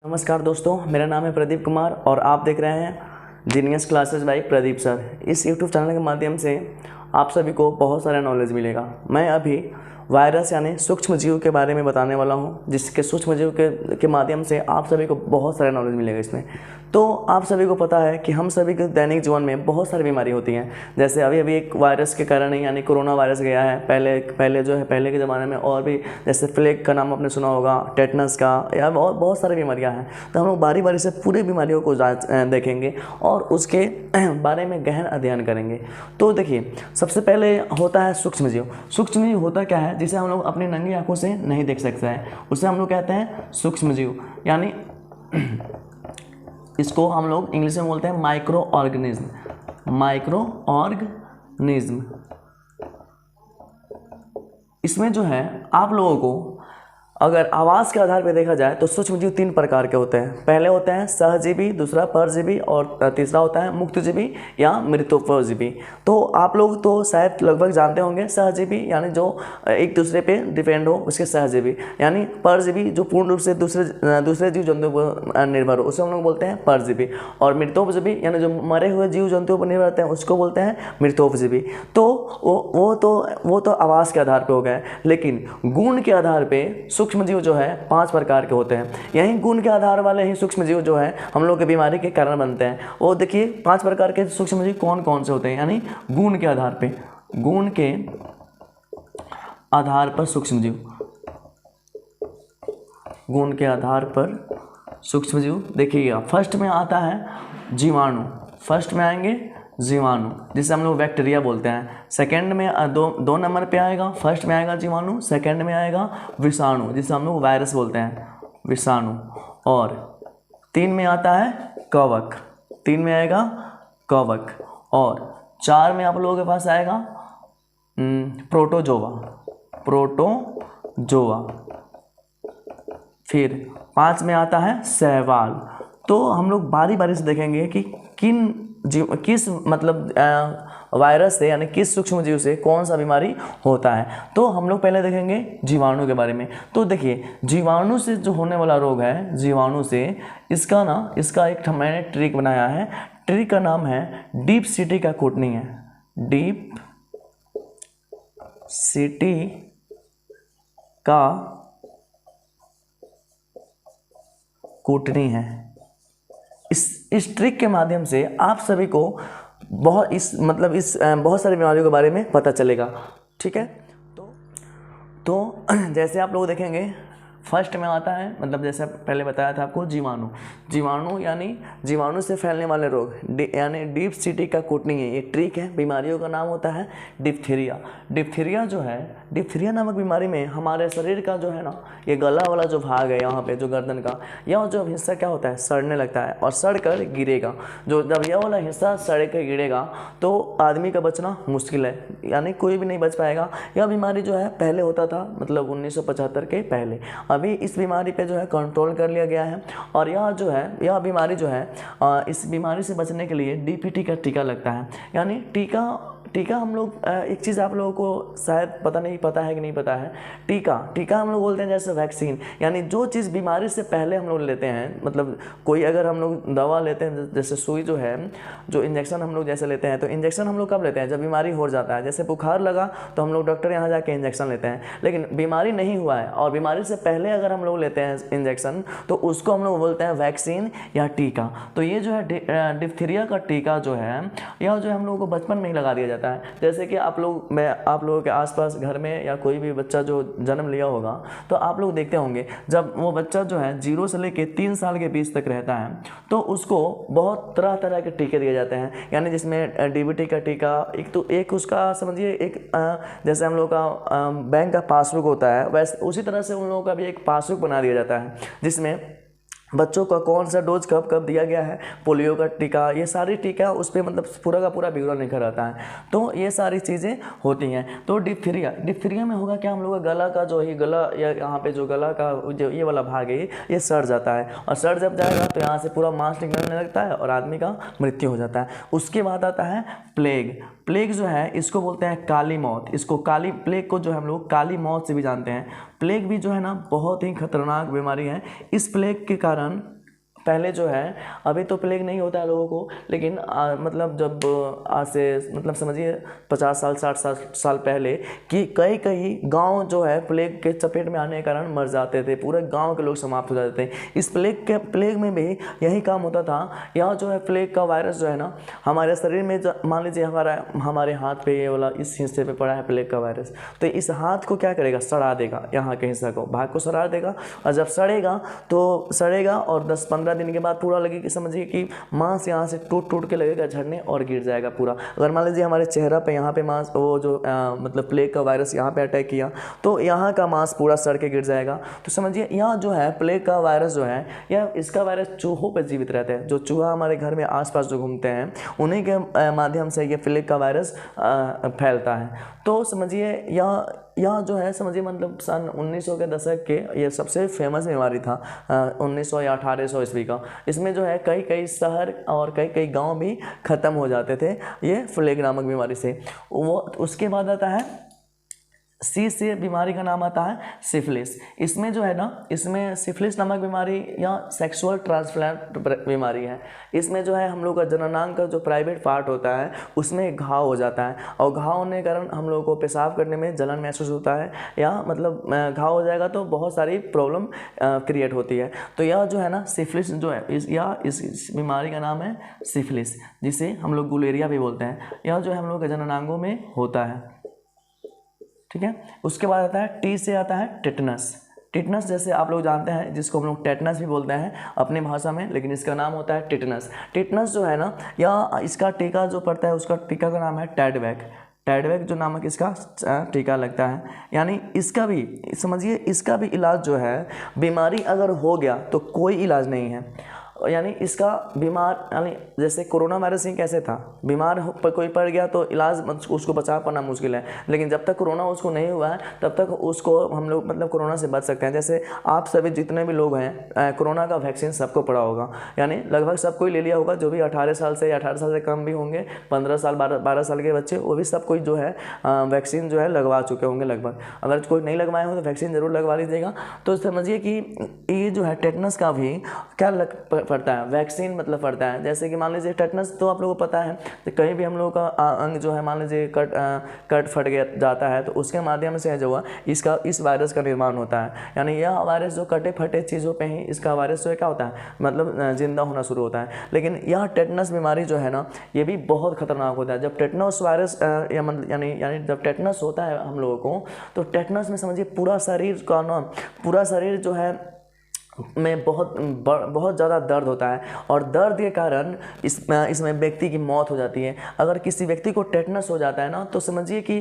नमस्कार दोस्तों, मेरा नाम है प्रदीप कुमार और आप देख रहे हैं genius classes bye Pradeep sir. इस यूट्यूब चैनल के माध्यम से आप सभी को बहुत सारा नॉलेज मिलेगा। मैं अभी वायरस यानी सूक्ष्म जीव के बारे में बताने वाला हूं, जिसके सूक्ष्म जीव के माध्यम से आप सभी को बहुत सारा नॉलेज मिलेगा इसमें। तो आप सभी को पता है कि हम सभी के दैनिक जीवन में बहुत सारी बीमारी होती हैं। जैसे अभी एक वायरस के कारण ही यानी कोरोना वायरस गया है। पहले के ज़माने में और भी जैसे प्लेग का नाम आपने सुना होगा, टेटनस का, या और बहुत सारी बीमारियां हैं। तो हम लोग बारी बारी से पूरी बीमारियों को देखेंगे और उसके बारे में गहन अध्ययन करेंगे। तो देखिए, सबसे पहले होता है सूक्ष्म जीव। सूक्ष्म जीव होता क्या है जिसे हम लोग अपनी नंगी आंखों से नहीं देख सकते हैं, उसे हम लोग कहते हैं सूक्ष्म जीव। यानी इसको हम लोग इंग्लिश में बोलते हैं माइक्रो ऑर्गेनिज्म। Micro organism. इसमें जो है आप लोगों को अगर आवाज़ के आधार पर देखा जाए तो सूक्ष्मजीव 3 प्रकार के होते हैं। पहले होते हैं सहजीवी, दूसरा परजीवी और तीसरा होता है मुक्तजीवी या मृतोपजीवी। तो आप लोग तो शायद लगभग जानते होंगे सहजीवी यानी जो एक दूसरे पे डिपेंड हो, उसके सहजीवी। यानी परजीवी जो पूर्ण रूप से दूसरे जीव जंतुओं पर निर्भर हो, उसे हम लोग बोलते हैं परजीवी। और मृतोपजीवी यानी जो मरे हुए जीव जंतुओं पर निर्भर रहते हैं, उसको बोलते हैं मृतोपजीवी। तो वो तो आवाज़ के आधार पर हो गए, लेकिन गुण के आधार पर सूक्ष्म जीव जो है 5 प्रकार के होते हैं। यही गुण के आधार वाले ही सूक्ष्म जीव जो है हम लोग के बीमारी के कारण बनते हैं। वो देखिए 5 प्रकार के सूक्ष्म जीव कौन कौन से होते हैं। यानी गुण के आधार पे, गुण के आधार पर सूक्ष्म जीव, गुण के आधार पर सूक्ष्म जीव। देखिएगा, फर्स्ट में आता है जीवाणु। फर्स्ट में आएंगे जीवाणु, जिसे हम लोग बैक्टीरिया बोलते हैं। सेकंड में दो नंबर पे आएगा, फर्स्ट में आएगा जीवाणु, सेकंड में आएगा विषाणु, जिसे हम लोग वायरस बोलते हैं, विषाणु। और 3 में आता है कवक, 3 में आएगा कवक। और 4 में आप लोगों के पास आएगा प्रोटोजोआ, प्रोटोजोआ। फिर 5 में आता है शैवाल। तो हम लोग बारी बारी से देखेंगे कि किस मतलब वायरस से यानी किस सूक्ष्म जीव से कौन सा बीमारी होता है। तो हम लोग पहले देखेंगे जीवाणु के बारे में। तो देखिए, जीवाणु से जो होने वाला रोग है, जीवाणु से, इसका एक मैंने ट्रिक बनाया है। ट्रिक का नाम है डीप सिटी का कूटनी है। डीप सिटी का कूटनी है। इस ट्रिक के माध्यम से आप सभी को बहुत सारी बीमारियों के बारे में पता चलेगा। ठीक है, तो जैसे आप लोग देखेंगे, फर्स्ट में आता है, मतलब जैसे पहले बताया था आपको, जीवाणु। जीवाणु यानी जीवाणु से फैलने वाले रोग, यानी डीप सिटी का कूटनी है। ये ट्रिक है। बीमारियों का नाम होता है डिप्थीरिया। डिप्थीरिया जो है, डिप्थीरिया नामक बीमारी में हमारे शरीर का जो है ना, ये गला वाला जो भाग है यहाँ पे, जो गर्दन का यह जो हिस्सा क्या होता है, सड़ने लगता है और सड़ कर गिरेगा। जब यह वाला हिस्सा सड़ कर गिरेगा तो आदमी का बचना मुश्किल है, यानी कोई भी नहीं बच पाएगा। यह बीमारी जो है पहले होता था, मतलब 1975 के पहले। अभी इस बीमारी पे जो है कंट्रोल कर लिया गया है। और यह बीमारी जो है, इस बीमारी से बचने के लिए डीपीटी का टीका लगता है। यानी टीका हम लोग, एक चीज़ आप लोगों को शायद पता है कि नहीं पता है, टीका हम लोग बोलते हैं जैसे वैक्सीन। यानी जो चीज़ बीमारी से पहले हम लोग लेते हैं, मतलब कोई अगर हम लोग दवा लेते हैं, जैसे सुई जो है, जो इंजेक्शन हम लोग जैसे लेते हैं, तो इंजेक्शन हम लोग कब लेते हैं, जब बीमारी हो जाता है। जैसे बुखार लगा तो हम लोग डॉक्टर यहाँ जाके इंजेक्शन लेते हैं। लेकिन बीमारी नहीं हुआ है और बीमारी से पहले अगर हम लोग लेते हैं इंजेक्शन, तो उसको हम लोग बोलते हैं वैक्सीन या टीका। तो ये जो है डिप्थीरिया का टीका जो है, यह जो है हम लोगों को बचपन में ही लगा दिया जाता है। जैसे कि आप लोगों के आसपास घर में या कोई भी बच्चा जो जन्म लिया होगा, तो आप लोग देखते होंगे, जब वो बच्चा जो है 0 से लेके 3 साल के बीच तक रहता है, तो उसको बहुत तरह तरह के टीके दिए जाते हैं। यानी जिसमें डीबीटी का टीका, एक उसका समझिए, एक जैसे हम लोग का बैंक का पासबुक होता है, वैसे उसी तरह से उन लोगों का भी एक पासबुक बना दिया जाता है, जिसमें बच्चों का कौन सा डोज कब कब दिया गया है, पोलियो का टीका, ये सारी टीका उस पर मतलब पूरा का पूरा विवरण लिखा रहता है। तो ये सारी चीज़ें होती हैं। तो डिप्थीरिया में होगा क्या, हम लोग का गला का जो ही गला या यहाँ पे जो गला का जो ये वाला भाग है, ये सड़ जाता है। और सड़ जब जाएगा तो यहाँ से पूरा मांस निकलने लगता है और आदमी का मृत्यु हो जाता है। उसके बाद आता है प्लेग जो है, इसको बोलते हैं काली मौत। प्लेग को जो हम लोग काली मौत से भी जानते हैं। प्लेग भी जो है ना बहुत ही खतरनाक बीमारी है। इस प्लेग के कारण पहले जो है, अभी तो प्लेग नहीं होता है लोगों को, लेकिन मतलब जब आज से मतलब समझिए 50 साल 60 साल पहले कि कई कई गांव जो है प्लेग के चपेट में आने के कारण मर जाते थे, पूरे गांव के लोग समाप्त हो जाते थे। इस प्लेग में भी यही काम होता था। यह जो है प्लेग का वायरस जो है ना हमारे शरीर में, मान लीजिए हमारे हाथ पे ये वाला इस हिस्से पे पड़ा है प्लेग का वायरस, तो इस हाथ को क्या करेगा, सड़ा देगा, यहाँ के हिस्सा को, भाग को सड़ा देगा। और जब सड़ेगा और 10-15 दिन के बाद पूरा लगे कि समझिए कि मांस यहाँ से टूट टूट के लगेगा झड़ने और गिर जाएगा पूरा। अगर मान लीजिए हमारे चेहरा पे यहाँ पे मांस, वो जो मतलब प्लेग का वायरस यहाँ पे अटैक किया तो यहाँ का मांस पूरा सड़ के गिर जाएगा। तो समझिए यहाँ जो है प्लेग का वायरस जो है, यह इसका वायरस चूहों पर जीवित रहता है। जो चूहा हमारे घर में आसपास जो घूमते हैं उन्हीं के माध्यम से ये प्लेग का वायरस फैलता है। तो समझिए यह जो है समझिए मतलब सन 1900 के दशक के ये सबसे फेमस बीमारी था, 1900 या 1800 ईस्वी का। इसमें जो है कई कई शहर और कई कई गांव भी ख़त्म हो जाते थे ये प्लेग नामक बीमारी से। वो उसके बाद आता है सी से बीमारी का नाम आता है सिफिलिस। इसमें जो है ना, इसमें सिफिलिस नामक बीमारी या सेक्सुअल ट्रांसप्लांट बीमारी है। इसमें जो है हम लोग का जननांग का जो प्राइवेट पार्ट होता है उसमें घाव हो जाता है, और घाव होने के कारण हम लोगों को पेशाब करने में जलन महसूस होता है, या मतलब घाव हो जाएगा तो बहुत सारी प्रॉब्लम क्रिएट होती है। तो यह जो है ना सिफिलिस जो है इस बीमारी का नाम है सिफिलिस, जिसे हम लोग गुलेरिया भी बोलते हैं। यह जो है हम लोग के जननांगों में होता है, ठीक है। उसके बाद आता है टी से आता है टेटनस। टेटनस जैसे आप लोग जानते हैं, जिसको हम लोग टेटनस भी बोलते हैं अपनी भाषा में, लेकिन इसका नाम होता है टेटनस। टेटनस जो है ना, या इसका टीका जो पड़ता है उसका टीका का नाम है टैडवैक जो नामक इसका टीका लगता है। यानी इसका भी समझिए, इसका भी इलाज जो है, बीमारी अगर हो गया तो कोई इलाज नहीं है। यानी इसका बीमार, यानी जैसे कोरोना वायरस ही कैसे था, बीमार कोई पड़ गया तो इलाज उसको बचा पाना मुश्किल है, लेकिन जब तक कोरोना उसको नहीं हुआ है तब तक उसको हम लोग मतलब कोरोना से बच सकते हैं। जैसे आप सभी जितने भी लोग हैं, कोरोना का वैक्सीन सबको पड़ा होगा, यानी लगभग सबको ही ले लिया होगा। जो भी 18 साल से 18 साल से कम भी होंगे, 15 साल 12 साल के बच्चे, वो भी सब कोई जो है वैक्सीन जो है लगवा चुके होंगे लगभग। अगर कोई नहीं लगवाए हो तो वैक्सीन ज़रूर लगवा लीजिएगा। तो समझिए कि ये जो है टेटनस का भी क्या पड़ता है, वैक्सीन मतलब पड़ता है। जैसे कि मान लीजिए टेटनस तो आप लोगों को पता है कि कहीं भी हम लोगों का अंग जो है, मान लीजिए कट फट गया जाता है तो उसके माध्यम से जो है इस वायरस का निर्माण होता है। यानी यह वायरस जो कटे फटे चीज़ों पे ही इसका वायरस जो है क्या होता है, मतलब जिंदा होना शुरू होता है। लेकिन यह टेटनस बीमारी जो है ना, ये भी बहुत खतरनाक होता है। जब टेटनस वायरस यानी जब टेटनस होता है हम लोगों को, तो टेटनस में समझिए पूरा शरीर जो है में बहुत ज़्यादा दर्द होता है, और दर्द के कारण इसमें व्यक्ति की मौत हो जाती है। अगर किसी व्यक्ति को टेटनस हो जाता है ना, तो समझिए कि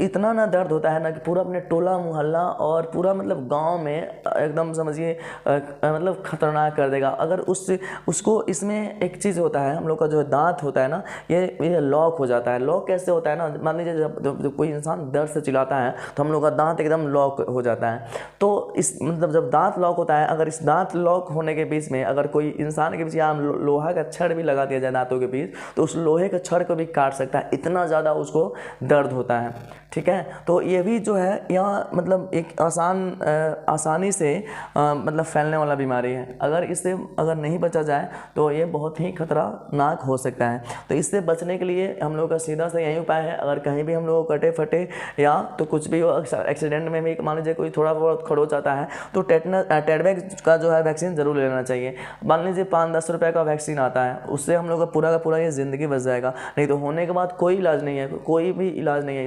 इतना ना दर्द होता है ना कि पूरा अपने टोला मोहल्ला और पूरा मतलब गांव में एकदम समझिए मतलब खतरनाक कर देगा। अगर उसको इसमें एक चीज़ होता है, हम लोग का जो दांत होता है ना, ये लॉक हो जाता है। लॉक कैसे होता है ना, मान लीजिए जब कोई इंसान दर्द से चिल्लाता है तो हम लोग का दांत एकदम लॉक हो जाता है। तो इस मतलब जब दांत लॉक होता है, अगर दांत लॉक होने के बीच में अगर कोई इंसान के बीच या लोहा का छड़ भी लगा दिया जाए दांतों के बीच, तो उस लोहे के छड़ को भी काट सकता है, इतना ज़्यादा उसको दर्द होता है, ठीक है। तो ये भी जो है यहाँ मतलब एक आसानी से मतलब फैलने वाला बीमारी है। अगर इससे नहीं बचा जाए तो ये बहुत ही खतरनाक हो सकता है। तो इससे बचने के लिए हम लोग का सीधा सा यही उपाय है, अगर कहीं भी हम लोग कटे फटे या तो कुछ भी हो, एक्सीडेंट में भी मान लीजिए कोई थोड़ा बहुत खरोच आता है, तो टेटवैक का जो है वैक्सीन ज़रूर लेना चाहिए। मान लीजिए 5-10 रुपये का वैक्सीन आता है, उससे हम लोग का पूरा ये ज़िंदगी बच जाएगा। नहीं तो होने के बाद कोई इलाज नहीं है, कोई भी इलाज नहीं है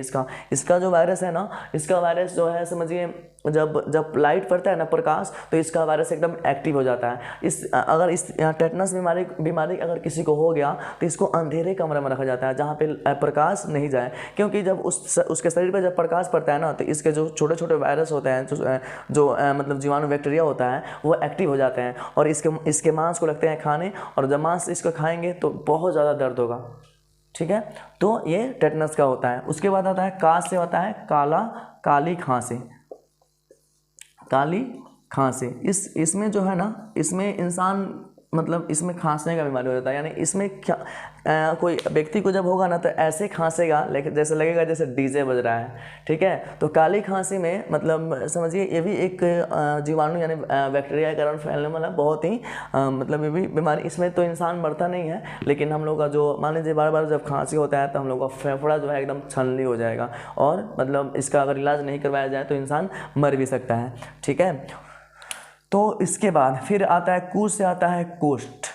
इसका जो वायरस है ना, इसका वायरस जो है समझिए जब लाइट पड़ता है ना, प्रकाश, तो इसका वायरस एकदम एक्टिव हो जाता है। अगर इस टेटनस बीमारी अगर किसी को हो गया तो इसको अंधेरे कमरे में रखा जाता है जहाँ पे प्रकाश नहीं जाए, क्योंकि जब उसके शरीर पर जब प्रकाश पड़ता है ना, तो इसके जो छोटे छोटे वायरस होते हैं, जो मतलब जीवाणु बैक्टीरिया होता है, वो एक्टिव हो जाते हैं और इसके मांस को लगते हैं खाने, और जब मांस इसको खाएंगे तो बहुत ज़्यादा दर्द होगा, ठीक है। तो ये टेटनस का होता है। उसके बाद आता है काश से होता है काली खांसी। इसमें जो है ना, इसमें इंसान मतलब इसमें खांसने का बीमारी हो जाता है, यानी इसमें क्या कोई व्यक्ति को जब होगा ना तो ऐसे खांसेगा, लेकिन जैसे लगेगा जैसे डीजे बज रहा है, ठीक है। तो काली खांसी में मतलब समझिए ये भी एक जीवाणु यानी बैक्टीरिया के कारण फैलने वाला बहुत ही मतलब ये भी बीमारी, इसमें तो इंसान मरता नहीं है, लेकिन हम लोग का जो मान लीजिए बार बार जब खांसी होता है तो हम लोग का फेफड़ा जो है एकदम छलनी हो जाएगा, और मतलब इसका अगर इलाज नहीं करवाया जाए तो इंसान मर भी सकता है, ठीक है। तो इसके बाद फिर आता है कुष्ठ से आता है कुष्ठ।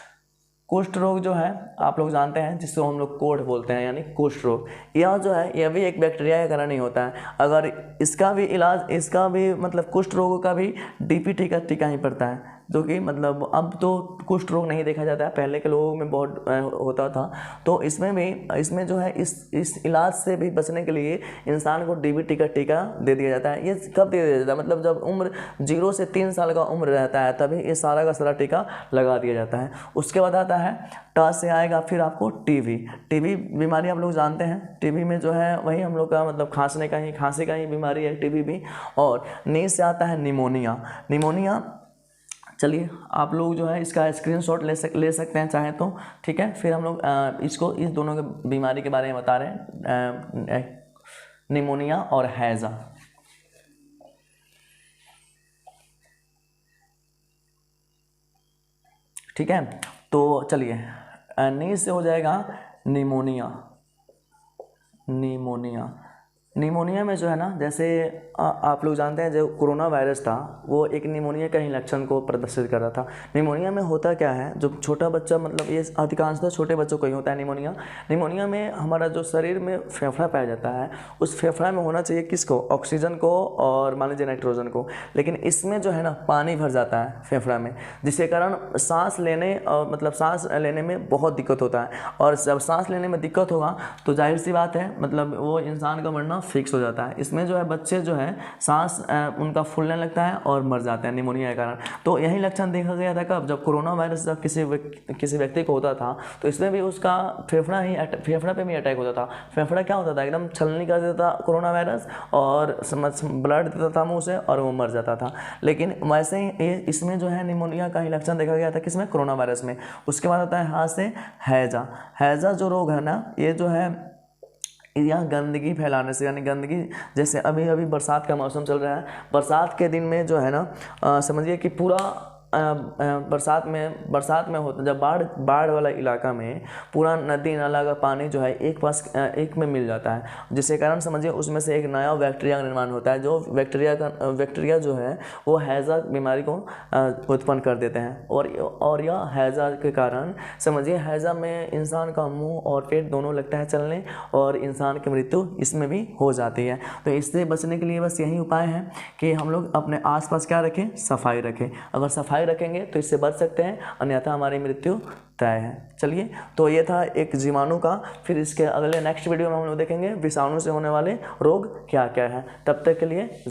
कुष्ठ रोग जो है आप लोग जानते हैं, जिसको हम लोग कोढ़ बोलते हैं, यानी कुष्ठ रोग। यह जो है यह भी एक बैक्टीरिया के कारण ही होता है। अगर इसका भी इलाज, इसका भी मतलब कुष्ठ रोगों का भी डीपीटी का टीका ही पड़ता है, जो कि मतलब अब तो कुष्ठ रोग नहीं देखा जाता है, पहले के लोगों में बहुत होता था। तो इसमें जो है इस इलाज से भी बचने के लिए इंसान को डीपीटी का टीका दे दिया जाता है। ये कब दे दिया जाता है, मतलब जब उम्र 0 से 3 साल का उम्र रहता है तभी ये सारा का सारा टीका लगा दिया जाता है। उसके बाद आता है ट से आएगा फिर आपको टीबी। टीबी बीमारी आप लोग जानते हैं, टीबी में जो है वही हम लोग का मतलब खांसी का ही बीमारी है टीबी भी। और नी से आता है निमोनिया। निमोनिया चलिए आप लोग जो है इसका स्क्रीनशॉट ले सकते हैं चाहे तो, ठीक है। फिर हम लोग इसको इस दोनों के बीमारी के बारे में बता रहे हैं, निमोनिया और हैजा। ठीक है, तो चलिए नी से हो जाएगा निमोनिया। निमोनिया में जो है ना, जैसे आप लोग जानते हैं जो कोरोना वायरस था वो एक निमोनिया का ही लक्षण को प्रदर्शित कर रहा था। निमोनिया में होता क्या है, जो छोटा बच्चा, मतलब ये अधिकांशतः छोटे बच्चों को ही होता है निमोनिया। निमोनिया में हमारा जो शरीर में फेफड़ा पाया जाता है, उस फेफड़ा में होना चाहिए किसको, ऑक्सीजन को और मान लीजिए नाइट्रोजन को, लेकिन इसमें जो है ना पानी भर जाता है फेफड़ा में, जिसके कारण सांस लेने में बहुत दिक्कत होता है। और जब सांस लेने में दिक्कत होगा तो जाहिर सी बात है मतलब वो इंसान का मरना फिक्स हो जाता है। इसमें जो है बच्चे जो है सांस उनका फूलने लगता है और मर जाते हैं निमोनिया के कारण। तो यही लक्षण देखा गया था कब, जब कोरोना वायरस जब किसी व्यक्ति को होता था तो इसमें भी उसका फेफड़ा पे भी अटैक होता था। फेफड़ा क्या होता था, एकदम छलनी कर देता था कोरोना वायरस और ब्लड देता था मुँह से और वो मर जाता था। लेकिन वैसे ही इसमें जो है निमोनिया का ही लक्षण देखा गया था किसमें, कोरोना वायरस में। उसके बाद आता है हाथ से हैजा। हैजा जो रोग है ना, ये जो है यह गंदगी फैलाने से, यानी गंदगी, जैसे अभी बरसात का मौसम चल रहा है, बरसात के दिन में जो है ना समझिए कि पूरा बरसात में होता, जब बाढ़ वाला इलाका में पूरा नदी नाला का पानी जो है एक में मिल जाता है, जिसके कारण समझिए उसमें से एक नया बैक्टीरिया का निर्माण होता है। जो बैक्टीरिया जो है वो हैजा बीमारी को उत्पन्न कर देते हैं। और यह हैजा के कारण समझिए, हैजा में इंसान का मुंह और पेट दोनों लगता है चलने और इंसान की मृत्यु इसमें भी हो जाती है। तो इससे बचने के लिए बस यही उपाय है कि हम लोग अपने आसपास क्या रखें, सफाई रखें। अगर सफाई रखेंगे तो इससे बच सकते हैं, अन्यथा हमारी मृत्यु तय है। चलिए, तो ये था एक जीवाणु का। फिर इसके अगले नेक्स्ट वीडियो में हम लोग देखेंगे विषाणु से होने वाले रोग क्या क्या है। तब तक के लिए